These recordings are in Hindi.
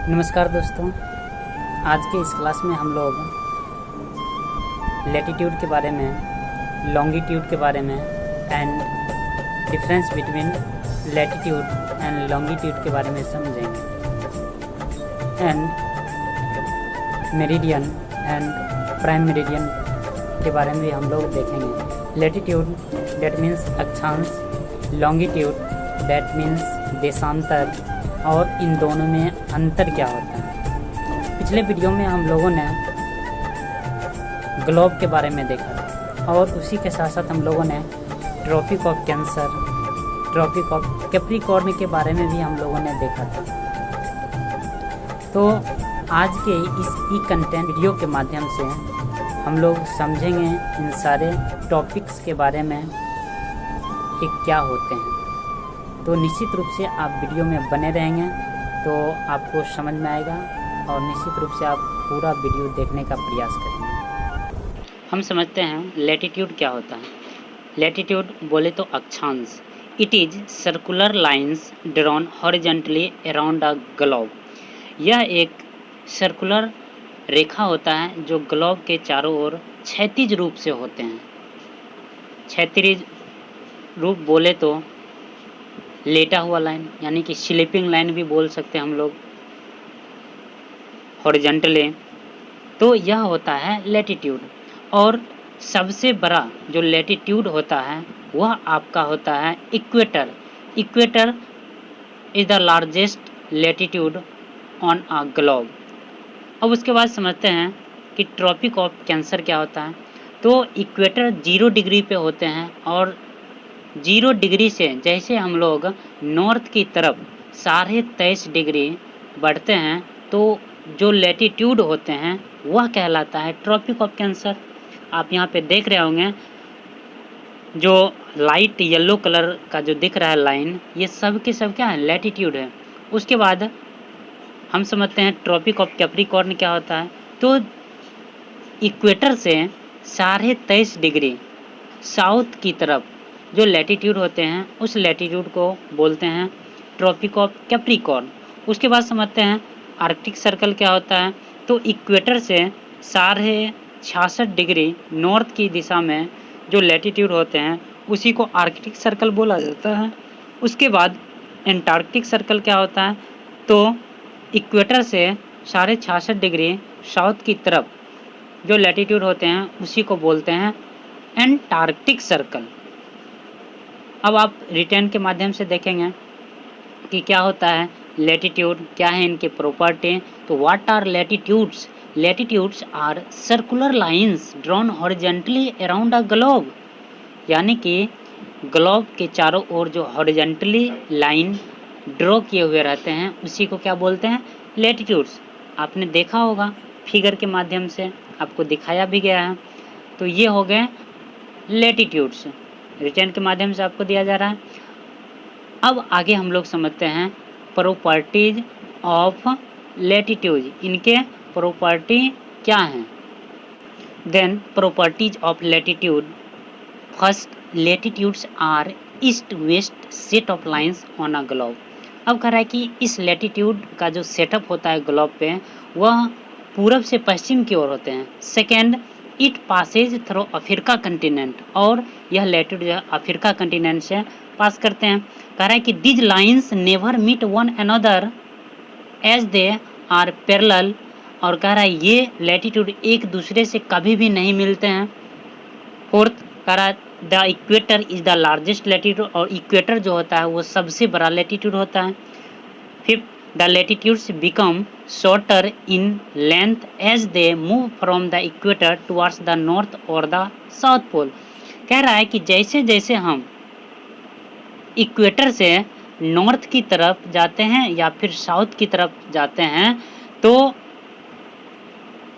नमस्कार दोस्तों, आज के इस क्लास में हम लोग लैटिट्यूड के बारे में, लॉन्गिट्यूड के बारे में and difference between latitude and longitude के बारे में समझेंगे and meridian and prime meridian के बारे में भी हम लोग देखेंगे। लैटिट्यूड दैट मीन्स अक्षांश, लॉन्गिट्यूड दैट मीन्स देशांतर, और इन दोनों में अंतर क्या होता है। पिछले वीडियो में हम लोगों ने ग्लोब के बारे में देखा था और उसी के साथ साथ हम लोगों ने tropic of cancer, tropic of capricorn के बारे में भी हम लोगों ने देखा था। तो आज के इस ई कंटेंट वीडियो के माध्यम से हम लोग समझेंगे इन सारे टॉपिक्स के बारे में कि क्या होते हैं। तो निश्चित रूप से आप वीडियो में बने रहेंगे तो आपको समझ में आएगा और निश्चित रूप से आप पूरा वीडियो देखने का प्रयास करेंगे। हम समझते हैं लैटिट्यूड क्या होता है। लैटिट्यूड बोले तो अक्षांश। It is circular lines drawn horizontally around a globe. यह एक सर्कुलर रेखा होता है जो ग्लोब के चारों ओर क्षैतिज रूप से होते हैं। क्षैतिज रूप बोले तो लेटा हुआ लाइन, यानी कि स्लीपिंग लाइन भी बोल सकते हैं हम लोग, हॉरिजॉन्टली। तो यह होता है लैटिट्यूड। और सबसे बड़ा जो लैटिट्यूड होता है वह आपका होता है equator. Equator is the largest latitude on a globe. अब उसके बाद समझते हैं कि ट्रॉपिक ऑफ कैंसर क्या होता है। तो इक्वेटर 0 डिग्री पे होते हैं और 0 डिग्री से जैसे हम लोग नॉर्थ की तरफ 23.5 डिग्री बढ़ते हैं तो जो लैटिट्यूड होते हैं वह कहलाता है ट्रॉपिक ऑफ कैंसर। आप यहाँ पे देख रहे होंगे जो लाइट येलो कलर का जो दिख रहा है लाइन, ये सब के सब क्या है, लैटिट्यूड है। उसके बाद हम समझते हैं ट्रॉपिक ऑफ कैप्रिकॉर्न क्या होता है। तो इक्वेटर से 23.5 डिग्री साउथ की तरफ जो लैटिट्यूड होते हैं उस लैटिट्यूड को बोलते हैं ट्रॉपिक ऑफ कैप्रिकॉर्न। उसके बाद समझते हैं आर्कटिक सर्कल क्या होता है। तो इक्वेटर से 66.5 डिग्री नॉर्थ की दिशा में जो लैटिट्यूड होते हैं उसी को आर्कटिक सर्कल बोला जाता है। उसके बाद एंटार्क्टिक सर्कल क्या होता है। तो इक्वेटर से 66.5 डिग्री साउथ की तरफ जो लैटिट्यूड होते हैं उसी को बोलते हैं एंटार्क्टिक सर्कल। अब आप रिटर्न के माध्यम से देखेंगे कि क्या होता है लैटिट्यूड, क्या है इनके प्रॉपर्टी। तो what are latitudes? Latitudes are circular lines drawn horizontally around a globe, यानी कि ग्लोब के चारों ओर जो हॉरिजॉन्टली लाइन ड्रॉ किए हुए रहते हैं उसी को क्या बोलते हैं, लैटिट्यूड्स। आपने देखा होगा फिगर के माध्यम से, आपको दिखाया भी गया है। तो ये हो गए लैटिट्यूड्स, रिटर्न के माध्यम से आपको दिया जा रहा है। अब आगे हम लोग समझते हैं प्रॉपर्टीज ऑफ लैटिट्यूड, इनके प्रॉपर्टी क्या हैं। Then properties of latitude. First, latitudes are east west set of lines on a globe. अब कह रहा है कि इस लैटिट्यूड का जो सेटअप होता है ग्लोब पे वह पूरब से पश्चिम की ओर होते हैं। Second, it Passage through Africa continent, और यह लैटिट्यूड जो है अफ्रीका कंटिनेंट से पास करते हैं। कह रहा है कि these lines never meet one another as they are parallel, और कह रहा है ये लैटिट्यूड एक दूसरे से कभी भी नहीं मिलते हैं। फोर्थ, कह रहा है the equator is the largest latitude, और इक्वेटर जो होता है वो सबसे बड़ा लैटिट्यूड होता है। Fifth, the latitudes become shorter in length as they move from the equator towards the north और द साउथ पोल। कह रहा है कि जैसे जैसे हम इक्वेटर से नॉर्थ की तरफ जाते हैं या फिर साउथ की तरफ जाते हैं तो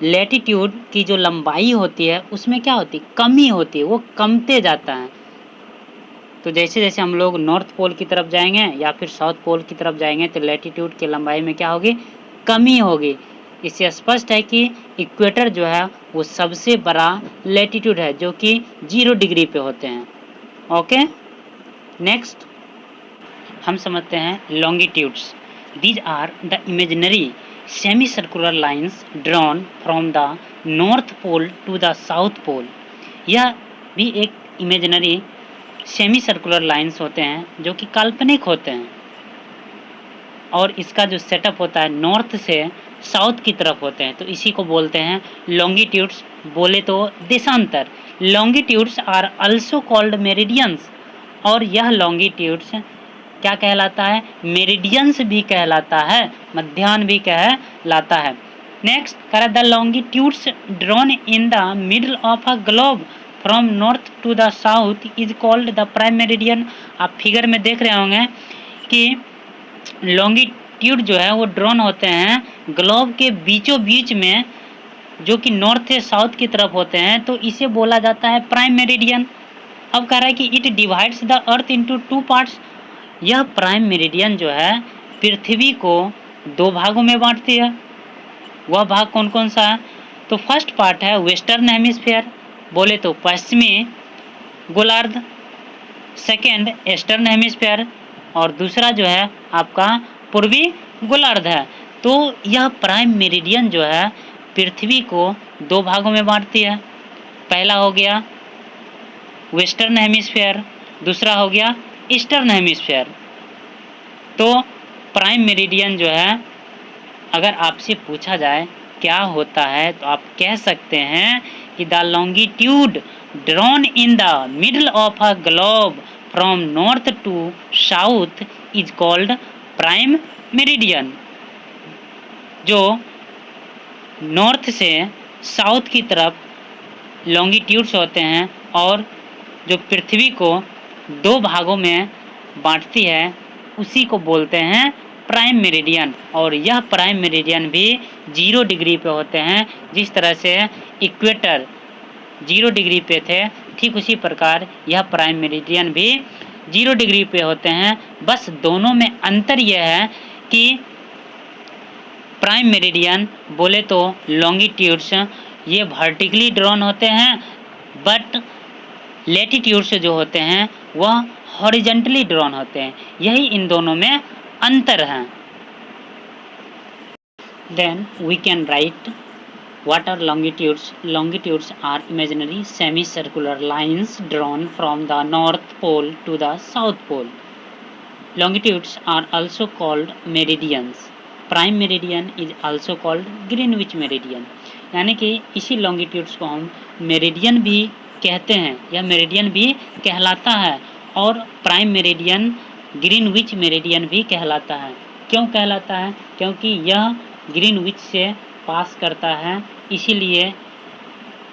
लैटिट्यूड की जो लंबाई होती है उसमें क्या होती है, कमी होती है, वो कमते जाता है। तो जैसे जैसे हम लोग नॉर्थ पोल की तरफ जाएंगे या फिर साउथ पोल की तरफ जाएंगे तो लैटिट्यूड की लंबाई में क्या होगी, कमी होगी। इससे स्पष्ट है कि इक्वेटर जो है वो सबसे बड़ा लैटिट्यूड है जो कि 0 डिग्री पे होते हैं। ओके, नेक्स्ट हम समझते हैं longitudes. These are the imaginary semi circular lines drawn from the north pole to the south pole. यह भी एक इमेजिनरी सेमी सर्कुलर लाइंस होते हैं जो कि काल्पनिक होते हैं, और इसका जो सेटअप होता है नॉर्थ से साउथ की तरफ होते हैं, तो इसी को बोलते हैं लॉन्गिट्यूड्स, बोले तो देशांतर। Longitudes are also called meridians, और यह लॉन्गिट्यूड्स क्या कहलाता है? मेरिडियंस भी कहलाता है, मध्याह्न भी कहलाता है। नेक्स्ट करा the longitudes drawn in the middle of a globe from north to the south is called the prime meridian. आप फिगर में देख रहे होंगे कि लॉन्गिट्यूड जो है वो ड्रॉन होते हैं ग्लोब के बीचों बीच में, जो कि नॉर्थ से साउथ की तरफ होते हैं, तो इसे बोला जाता है प्राइम मेरिडियन। अब कह रहा है कि it divides the earth into 2 parts. यह प्राइम मेरिडियन जो है पृथ्वी को 2 भागों में बांटती है। वह भाग कौन कौन सा है? तो फर्स्ट पार्ट है वेस्टर्न हेमिस्फीयर, बोले तो पश्चिमी गोलार्ध। सेकेंड ईस्टर्न हेमिस्फीयर, और दूसरा जो है आपका पूर्वी गोलार्ध है। तो यह प्राइम मेरिडियन जो है पृथ्वी को 2 भागों में बांटती है। पहला हो गया वेस्टर्न हेमिस्फीयर, दूसरा हो गया ईस्टर्न हेमिस्फीयर। तो प्राइम मेरिडियन जो है अगर आपसे पूछा जाए क्या होता है, तो आप कह सकते हैं कि the longitude drawn in the middle of a globe from north to south is called prime meridian. जो नॉर्थ से साउथ की तरफ लॉन्गिट्यूड्स होते हैं और जो पृथ्वी को 2 भागों में बांटती है, उसी को बोलते हैं प्राइम मेरिडियन। और यह प्राइम मेरिडियन भी 0 डिग्री पे होते हैं। जिस तरह से इक्वेटर 0 डिग्री पे थे, ठीक उसी प्रकार यह प्राइम मेरिडियन भी 0 डिग्री पे होते हैं। बस दोनों में अंतर यह है कि प्राइम मेरिडियन बोले तो लॉन्गिट्यूड्स ये वर्टिकली ड्रॉन होते हैं, बट लैटिट्यूड्स जो होते हैं वह हॉरिजॉन्टली ड्रॉन होते हैं। यही इन दोनों में अंतर है। Then we can write what are longitudes? Longitudes are imaginary semicircular lines drawn from the north pole to the south pole. Longitudes are also called meridians. Prime meridian is also called Greenwich meridian. यानी कि इसी longitudes को हम मेरिडियन भी कहते हैं, यह मेरिडियन भी कहलाता है, और प्राइम मेरिडियन ग्रीनविच मेरिडियन भी कहलाता है। क्यों कहलाता है? क्योंकि यह ग्रीनविच से पास करता है, इसीलिए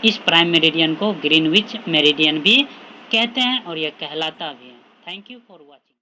इस प्राइम मेरिडियन को ग्रीनविच मेरिडियन भी कहते हैं और यह कहलाता भी है। Thank you for watching.